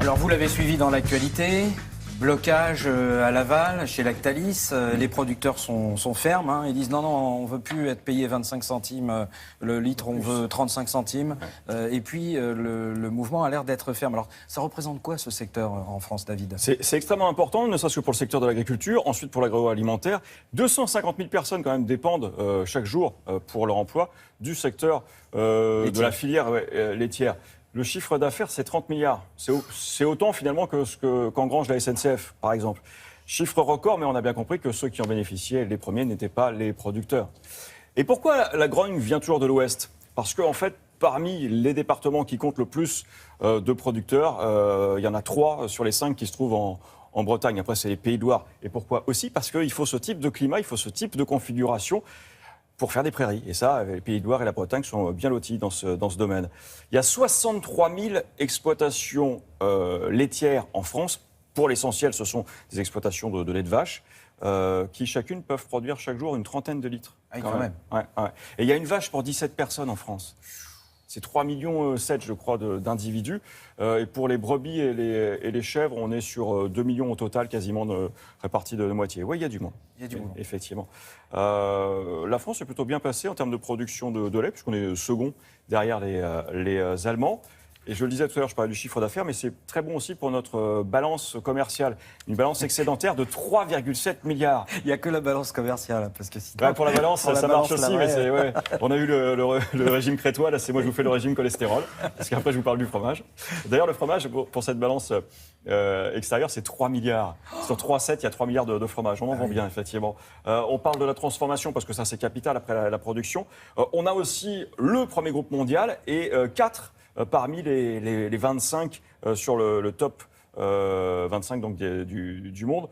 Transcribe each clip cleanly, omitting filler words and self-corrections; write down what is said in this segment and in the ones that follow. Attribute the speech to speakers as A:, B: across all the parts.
A: Alors vous l'avez suivi dans l'actualité, blocage à Laval, chez Lactalis, les producteurs sont fermes, hein, ils disent non, on ne veut plus être payé 25 centimes le litre, on veut 35 centimes, et puis le mouvement a l'air d'être ferme. Alors ça représente quoi ce secteur en France, David ?
B: C'est extrêmement important, ne serait-ce que pour le secteur de l'agriculture, ensuite pour l'agroalimentaire. 250 000 personnes quand même dépendent chaque jour pour leur emploi du secteur de la filière laitière. Le chiffre d'affaires, c'est 30 milliards. C'est autant finalement que qu'engrange la SNCF, par exemple. Chiffre record, mais on a bien compris que ceux qui en bénéficiaient, les premiers, n'étaient pas les producteurs. Et pourquoi la grogne vient toujours de l'Ouest ? Parce qu'en fait, parmi les départements qui comptent le plus de producteurs, il y en a 3 sur les 5 qui se trouvent en Bretagne. Après, c'est les Pays de Loire. Et pourquoi aussi ? Parce qu'il faut ce type de climat, il faut ce type de configuration pour faire des prairies. Et ça, les Pays de Loire et la Bretagne sont bien lotis dans ce domaine. Il y a 63 000 exploitations laitières en France. Pour l'essentiel, ce sont des exploitations de lait de vache qui chacune peuvent produire chaque jour une trentaine de litres.
A: Ah, quand même.
B: Ouais. Et il y a une vache pour 17 personnes en France. C'est 3,7 millions, je crois, d'individus. Et pour les brebis et les chèvres, on est sur 2 millions au total, quasiment répartis de moitié. Oui, il y a du monde.
A: Il y a du monde.
B: Effectivement. La France est plutôt bien placée en termes de production de lait, puisqu'on est second derrière les Allemands. Et je le disais tout à l'heure, je parlais du chiffre d'affaires, mais c'est très bon aussi pour notre balance commerciale. Une balance excédentaire de 3,7 milliards.
A: Il n'y a que la balance commerciale, parce que sinon...
B: Pour la balance, ça marche aussi, mais c'est... Ouais. On a eu le régime crétois, là, c'est moi je vous fais le régime cholestérol, parce qu'après je vous parle du fromage. D'ailleurs, le fromage, pour cette balance extérieure, c'est 3 milliards. Sur 3,7, il y a 3 milliards de fromage. On en vend bien, effectivement. On parle de la transformation, parce que ça, c'est capital après la production. On a aussi le premier groupe mondial et 4 parmi les 25 sur le top 25 donc, du monde.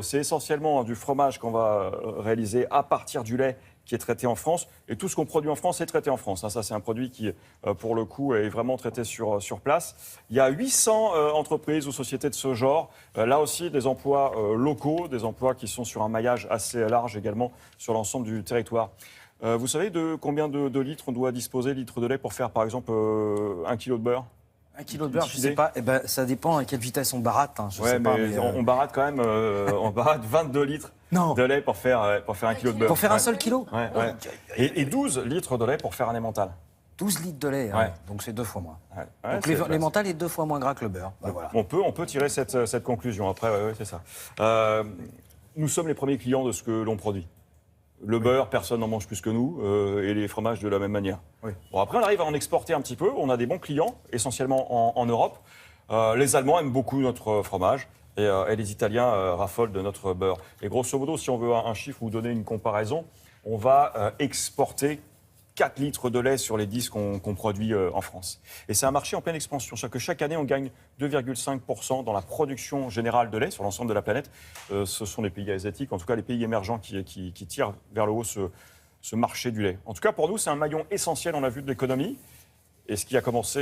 B: C'est essentiellement du fromage qu'on va réaliser à partir du lait qui est traité en France. Et tout ce qu'on produit en France est traité en France. Ça, c'est un produit qui, pour le coup, est vraiment traité sur place. Il y a 800 entreprises ou sociétés de ce genre. Là aussi, des emplois locaux, des emplois qui sont sur un maillage assez large également sur l'ensemble du territoire. Vous savez de combien de litres on doit disposer, litres de lait, pour faire, par exemple, 1 kilo de beurre ?
A: 1 kilo de beurre, je ne sais pas. Eh ben, ça dépend à quelle vitesse on baratte. Hein,
B: on baratte quand même on baratte 22 litres de lait pour faire 1 kilo de beurre.
A: Pour faire un seul kilo ?
B: Ouais. Et 12 litres de lait pour faire un emmental.
A: 12 litres de lait, hein. Donc c'est 2 fois moins. Donc l'emmental est 2 fois moins gras que le beurre. Voilà.
B: On peut tirer cette conclusion. Après, c'est ça. Nous sommes les premiers clients de ce que l'on produit. Le beurre, personne n'en mange plus que nous, et les fromages de la même manière.
A: Oui.
B: Bon, après, on arrive à en exporter un petit peu. On a des bons clients, essentiellement en Europe. Les Allemands aiment beaucoup notre fromage, et les Italiens raffolent de notre beurre. Et grosso modo, si on veut un chiffre ou donner une comparaison, on va exporter 4 litres de lait sur les 10 qu'on produit en France. Et c'est un marché en pleine expansion. C'est-à-dire que chaque année, on gagne 2,5% dans la production générale de lait sur l'ensemble de la planète. Ce sont les pays asiatiques, en tout cas les pays émergents qui tirent vers le haut ce marché du lait. En tout cas, pour nous, c'est un maillon essentiel, on l'a vu, de l'économie. Et ce qui a commencé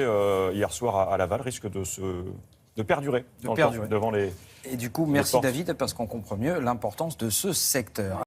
B: hier soir à Laval risque de perdurer devant les...
A: Et du coup, merci David, parce qu'on comprend mieux l'importance de ce secteur.